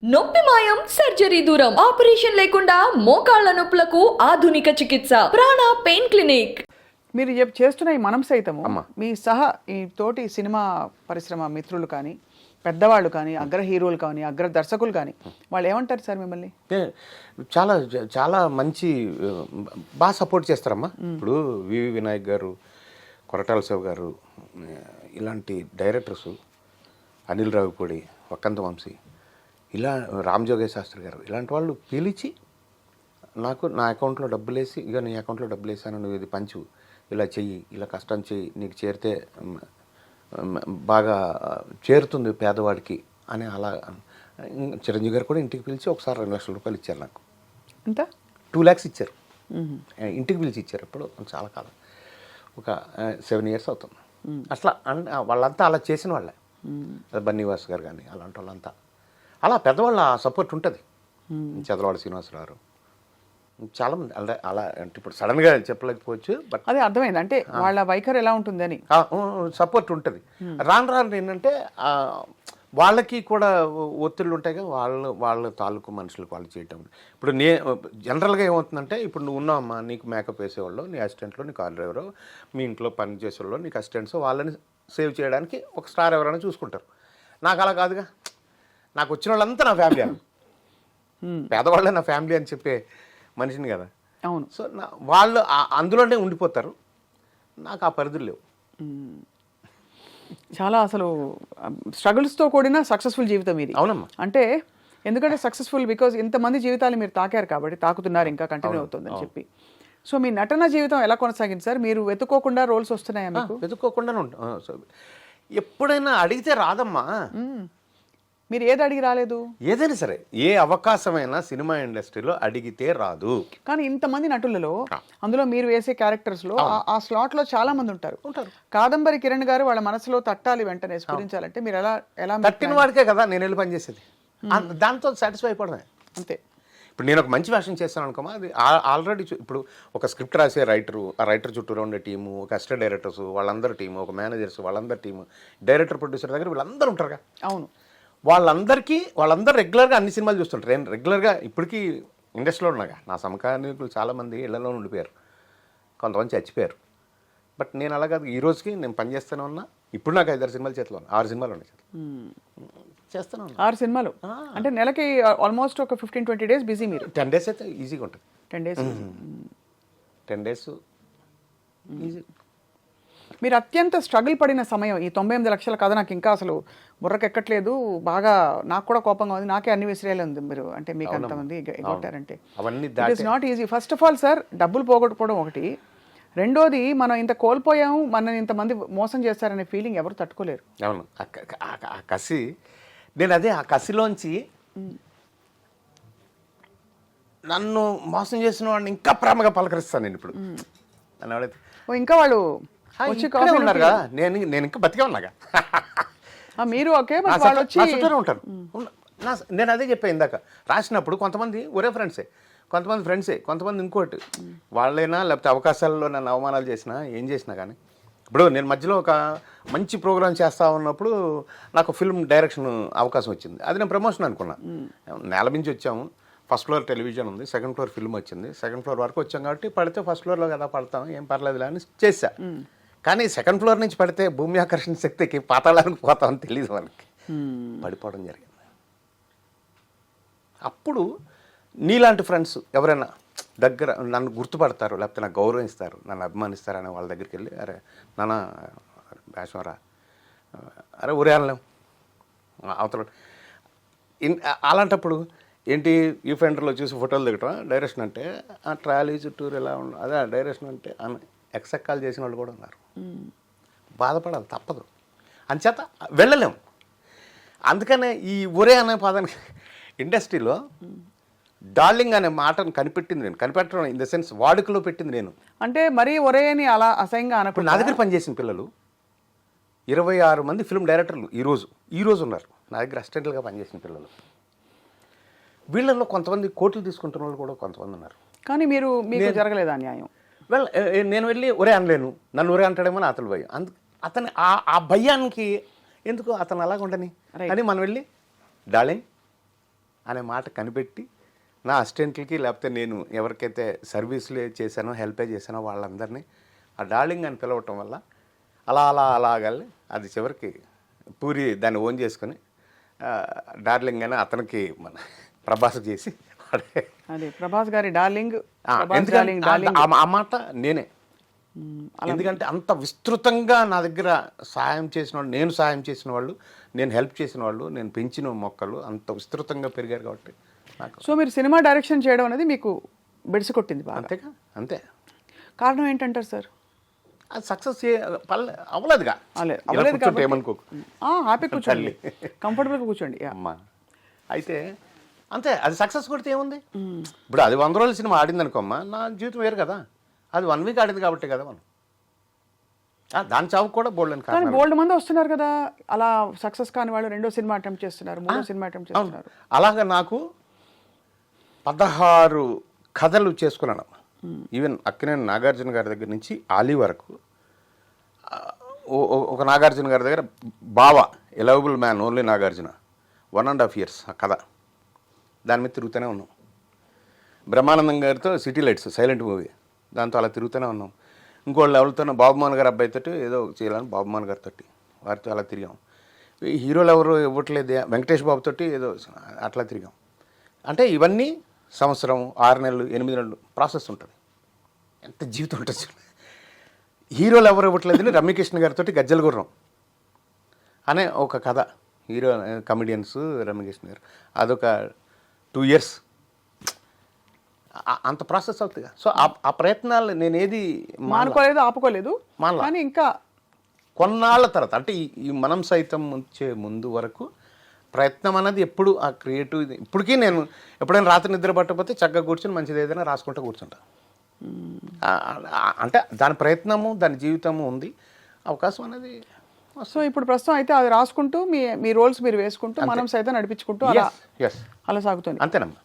నొప్పి మాయం సర్జరీ దూరం ఆపరేషన్ లేకుండా మోకాళ్ల నొప్పులకు ఆధునిక చికిత్స ప్రాణ పెయిన్ క్లినిక్. మీరు చేస్తున్న ఈ మనం సైతము మీ సహా ఈ తోటి సినిమా పరిశ్రమ మిత్రులు కానీ పెద్దవాళ్ళు కానీ అగ్ర హీరోలు కానీ అగ్ర దర్శకులు కానీ వాళ్ళు ఏమంటారు సార్ మిమ్మల్ని? చాలా చాలా మంచి బాగా సపోర్ట్ చేస్తారమ్మా. ఇప్పుడు వివి వినాయక్ గారు, కొరటాల శివ గారు, ఇలాంటి డైరెక్టర్సు, అనిల్ రావిపూడి, వక్కంత వంశీ, ఇలా రామ్ జోగేశ్ శాస్త్రి గారు, ఇలాంటి వాళ్ళు పిలిచి నాకు నా అకౌంట్లో డబ్బులు వేసి, ఇక నీ అకౌంట్లో డబ్బులు వేసాను, నువ్వు ఇది పంచు, ఇలా చెయ్యి, ఇలా కష్టం చెయ్యి, నీకు చేరితే బాగా చేరుతుంది పేదవాడికి అని అలా. చిరంజీవి గారు కూడా ఇంటికి పిలిచి ఒకసారి 2 లక్షల రూపాయలు ఇచ్చారు నాకు. ఎంత? 2 lakhs ఇచ్చారు, ఇంటికి పిలిచి ఇచ్చారు. ఎప్పుడు చాలా కాలం, ఒక 7 years అవుతుంది. అట్లా వాళ్ళంతా అలా చేసిన వాళ్ళే. బన్నీవాస్ గారు కానీ అలాంటి వాళ్ళంతా అలా పెద్దవాళ్ళ సపోర్ట్ ఉంటుంది. చదలవాడ శ్రీనివాసరావు చాలామంది అలా అలా అంటే ఇప్పుడు సడన్గా చెప్పలేకపోవచ్చు, బట్ అదే అర్థమైంది. అంటే వాళ్ళ వైఖరి ఎలా ఉంటుందని సపోర్ట్ ఉంటుంది. రాను రాను ఏంటంటే వాళ్ళకి కూడా ఒత్తిళ్ళు ఉంటాయి కదా, వాళ్ళ తాలూకు మనుషులకు వాళ్ళు చేయటం. ఇప్పుడు జనరల్గా ఏమవుతుందంటే, ఇప్పుడు నువ్వు ఉన్నావమ్మా, నీకు మేకప్ వేసేవాళ్ళు, నీ అసిస్టెంట్లో, నీ కార్ డ్రైవరు, మీ ఇంట్లో పని చేసేవాళ్ళు, నీకు అసిస్టెంట్స్, వాళ్ళని సేవ్ చేయడానికి ఒక స్టార్ ఎవరైనా చూసుకుంటారు. నాకు అలా కాదుగా, నాకు వచ్చిన వాళ్ళంతా నా ఫ్యామిలీ అని, పేదవాళ్ళే నా ఫ్యామిలీ అని చెప్పే మనిషిని కదా. అవును. సో వాళ్ళు అందులోనే ఉండిపోతారు. నాకు ఆ పరిధులు లేవు. చాలా అసలు స్ట్రగుల్స్తో కూడిన సక్సెస్ఫుల్ జీవితం ఇది. అవునమ్మా. అంటే ఎందుకంటే సక్సెస్ఫుల్ బికాజ్ ఇంతమంది జీవితాలు మీరు తాకారు కాబట్టి, తాకుతున్నారు, ఇంకా కంటిన్యూ అవుతుందని చెప్పి. సో మీ నటన జీవితం ఎలా కొనసాగింది సార్? మీరు వెతుక్కోకుండా రోల్స్ వస్తున్నాయా మీకు? వెతుక్కోకుండానే ఉంటాం. ఎప్పుడైనా అడిగితే రాదమ్మా. మీరు ఏది అడిగి రాలేదు? ఏదైనా సరే, ఏ అవకాశమైనా సినిమా ఇండస్ట్రీలో అడిగితే రాదు. కానీ ఇంతమంది నటులలో అందులో మీరు వేసే క్యారెక్టర్స్ లో ఆ స్లాట్ లో చాలా మంది ఉంటారు. కాదంబరి కిరణ్ గారు వాళ్ళ మనసులో తట్టాలి, వెంటనే స్ఫురించాలంటే మీరు ఎలా తట్టిన వాడికే కదా నేను వెళ్ళి పనిచేసేది. దాంతో సాటిస్ఫై అయిపోవడమే అంతే. ఇప్పుడు నేను ఒక మంచి వేషం చేస్తాను అనుకోమా, అది ఆల్రెడీ ఇప్పుడు ఒక స్క్రిప్ట్ రాసే రైటరు, ఆ రైటర్ చుట్టూరా ఉండే టీము, ఒక అసిస్టెంట్ డైరెక్టర్స్ వాళ్ళందరి టీము, ఒక మేనేజర్స్ వాళ్ళందరి టీము, డైరెక్టర్ ప్రొడ్యూసర్ దగ్గర వీళ్ళందరూ ఉంటారుగా. అవును. వాళ్ళందరూ రెగ్యులర్గా అన్ని సినిమాలు చూస్తుంటారు. నేను రెగ్యులర్గా ఇప్పటికీ ఇండస్ట్రీలో ఉన్నాగా. నా సమకాలీకులు చాలామంది ఇళ్లలో ఉండిపోయారు, కొంతమంది చచ్చిపోయారు. బట్ నేను అలా కాదు, ఈ రోజుకి నేను పనిచేస్తూనే ఉన్నా. ఇప్పుడు నాకు 5-6 సినిమాలు చేతిలో ఉన్నాయి, 6 సినిమాలు ఉన్నాయి చేస్తాను. 6 సినిమాలు అంటే నెలకి ఆల్మోస్ట్ ఒక 15-20 days బిజీ. మీరు 10 days అయితే ఈజీగా ఉంటుంది. 10 days 10 days ఈజీ. మీరు అత్యంత స్ట్రగుల్ పడిన సమయం, ఈ 98 లక్షల కథ నాకు ఇంకా అసలు బుర్రకెక్కట్లేదు, బాగా నాకు కూడా కోపంగా ఉంది, నాకే అన్ని విసిరేయాలి ఉంది మీరు అంటే మీకు అంతమంది ఎగొట్టారంటే it is not easy. First of all sir, డబ్బులు పోగొట్టుకోవడం ఒకటి, రెండోది మనం ఇంత కోల్పోయాము, మనని ఇంతమంది మోసం చేస్తారనే ఫీలింగ్ ఎవరు తట్టుకోలేరు. అవును. ఆ కసి, నేను అదే ఆ కసిలోంచి నన్ను మోసం చేసిన వాడిని ఇంకా ప్రేమగా పలకరిస్తాను నేను ఇప్పుడు. నన్ను ఎవరైతే ఇంకా వాళ్ళు ఉన్నారు కదా, నేను ఇంకా బతికే ఉన్నాగా. మీరు ఓకే వాళ్ళు వచ్చి ఉంటారు. నేను అదే చెప్పాను ఇందాక, రాసినప్పుడు కొంతమంది ఒరే ఫ్రెండ్సే, కొంతమంది ఫ్రెండ్సే, కొంతమంది ఇంకోటి వాళ్ళైనా, లేకపోతే అవకాశాలలో నన్ను అవమానాలు చేసినా ఏం చేసినా కానీ. ఇప్పుడు నేను మధ్యలో ఒక మంచి ప్రోగ్రామ్ చేస్తా ఉన్నప్పుడు నాకు ఫిల్మ్ డైరెక్షన్ అవకాశం వచ్చింది. అది నేను ప్రమోషన్ అనుకున్నా. నేల మించి వచ్చాము, ఫస్ట్ ఫ్లోర్ టెలివిజన్ ఉంది, సెకండ్ ఫ్లోర్ ఫిల్మ్ వచ్చింది, సెకండ్ ఫ్లోర్ వరకు వచ్చాం కాబట్టి పడితే ఫస్ట్ ఫ్లోర్లో కదా పడతాం, ఏం పర్లేదు అని చేశా. కానీ సెకండ్ ఫ్లోర్ నుంచి పడితే భూమి ఆకర్షణ శక్తికి పాతాళానికి పోతామని తెలియదు మనకి, పడిపోవడం జరిగింది. అప్పుడు నీలాంటి ఫ్రెండ్స్ ఎవరైనా దగ్గర నన్ను గుర్తుపడతారు, లేకపోతే నాకు గౌరవిస్తారు, నన్ను అభిమానిస్తారు అనే వాళ్ళ దగ్గరికి వెళ్ళి, అరే నాన్న భేషవరా, అరే ఊరే అనలేం అవతల. అలాంటప్పుడు ఏంటి ఈ ఫెండర్లో చూసి ఫోటోలు దిగటం డైరెక్షన్ అంటే, ఆ ట్రాలీ చుట్టూరు ఎలా ఉండదు, అదే డైరెక్షన్ అంటే అని ఎక్సెక్కాలు చేసిన వాళ్ళు కూడా ఉన్నారు. బాధపడాలి, తప్పదు, అంచేత వెళ్ళలేము. అందుకనే ఈ ఒరే అనే పదానికి ఇండస్ట్రీలో డార్లింగ్ అనే మాటను కనిపెట్టడం ఇన్ ద సెన్స్ వాడుకలో పెట్టింది నేను. అంటే మరీ ఒరే అని అలా అసహ్యంగా అనుకుంటే, నా దగ్గర పనిచేసిన పిల్లలు 26 మంది ఫిల్మ్ డైరెక్టర్లు ఈ రోజు ఉన్నారు నా దగ్గర అసిస్టెంట్లుగా పనిచేసిన పిల్లలు. వీళ్ళల్లో కొంతమంది కోట్లు తీసుకుంటున్న వాళ్ళు కూడా కొంతమంది ఉన్నారు. కానీ మీకు జరగలేదు అన్యాయం? నేను వెళ్ళి ఒరే అనలేను, నన్ను ఒరే అంటాడేమో అతను భయం. అతని ఆ భయానికి ఎందుకు అతను అలాగ ఉండని అని మనం వెళ్ళి డార్లింగ్ అనే మాట కనిపెట్టి నా అసిస్టెంట్లకి లేకపోతే నేను ఎవరికైతే సర్వీసులు చేశానో హెల్ప్ చేశానో వాళ్ళందరినీ ఆ డార్లింగ్ అని పిలవటం వల్ల అలాగల్లి అది చివరికి పూరి దాన్ని ఓన్ చేసుకొని డార్లింగ్ అని అతనికి మన ప్రభాస్ చేసి అదే ప్రభాస్ గారి డార్లింగ్, ఎందుకంటే ఆ మాట నేనే. ఎందుకంటే అంత విస్తృతంగా నా దగ్గర సాయం చేసిన వాళ్ళు, నేను సాయం చేసిన వాళ్ళు, నేను హెల్ప్ చేసిన వాళ్ళు, నేను పెంచిన మొక్కలు అంత విస్తృతంగా పెరిగారు కాబట్టి నాకు. సో మీరు సినిమా డైరెక్షన్ చేయడం అనేది మీకు బెడిసి కొట్టింది బాగా. అంతేగా, అంతే. కారణం ఏంటంటారు సార్? అది సక్సెస్ అవ్వలేదుగా. ఏమనుకోకు, హ్యాపీ కూర్చోండి, కంఫర్టబుల్గా కూర్చోండి. అమ్మా అయితే అంతే, అది సక్సెస్ కొడితే ఏముంది. ఇప్పుడు అది 100 రోజుల సినిమా ఆడింది అనుకోమ్మా, నా జీవితం వేరు కదా. అది 1 వీక్ ఆడింది కాబట్టి కదా మనం. దాని చావు కూడా బోల్డ్ అని కానీ బోల్డ్ మంది వస్తున్నారు కదా అలా సక్సెస్ కాని వాళ్ళు, 2వ సినిమా అటెంప్ట్ చేస్తున్నారు, 3వ సినిమా అటెంప్ట్ చేస్తున్నారు. అలాగా నాకు 16 కథలు చేసుకున్నాను. ఈవెన్ అక్కినేని నాగార్జున గారి దగ్గర నుంచి ఆలీ వరకు. ఒక నాగార్జున గారి దగ్గర బావా ఎలవబుల్ మ్యాన్ ఓన్లీ నాగార్జున 1.5 years ఆ కథ, దాని మీద తిరుగుతూనే ఉన్నాం. బ్రహ్మానందం గారితో సిటీ లైట్స్ సైలెంట్ మూవీ, దాంతో అలా తిరుగుతూనే ఉన్నాం. ఇంకోళ్ళు ఎవరితోనో బాబుమోహన్ గారి అబ్బాయితో ఏదో చేయాలని బాబుమోహన్ గారితో వారితో అలా తిరిగాం. హీరోలు ఎవరు ఇవ్వట్లేదు, వెంకటేష్ బాబుతో ఏదో అట్లా తిరిగాం. అంటే ఇవన్నీ సంవత్సరం, 6 నెలలు, 8 నెలలు ప్రాసెస్ ఉంటుంది. ఎంత జీవితం ఉంటుంది. హీరోలు ఎవరు ఇవ్వట్లేదని రమ్యకృష్ణ గారితో గజ్జల గుర్రం అనే ఒక కథ, హీరో కమెడియన్స్ రమ్యకృష్ణ గారు, అదొక 2 years అంత ప్రాసెస్ అవుతుంది. సో ఆ ప్రయత్నాలు నేను ఏది మానుకోలేదు, ఆపుకోలేదు. కానీ ఇంకా కొన్నాళ్ళ తర్వాత అంటే ఈ మనం సైతం వచ్చే ముందు వరకు ప్రయత్నం అనేది ఎప్పుడు ఆ క్రియేటివ్. ఇప్పటికీ నేను ఎప్పుడైనా రాత్రి నిద్ర పట్టకపోతే చక్కగా కూర్చొని మంచిది ఏదైనా రాసుకుంటూ కూర్చుంటా. అంటే దాని ప్రయత్నము, దాని జీవితము ఉంది, అవకాశం అనేది. సో ఇప్పుడు ప్రస్తుతం అయితే అది రాసుకుంటూ మీ రోల్స్ మీరు వేసుకుంటూ మనం సైతం నడిపించుకుంటూ అలా సాగుతుంది. అంతేనమ్మా.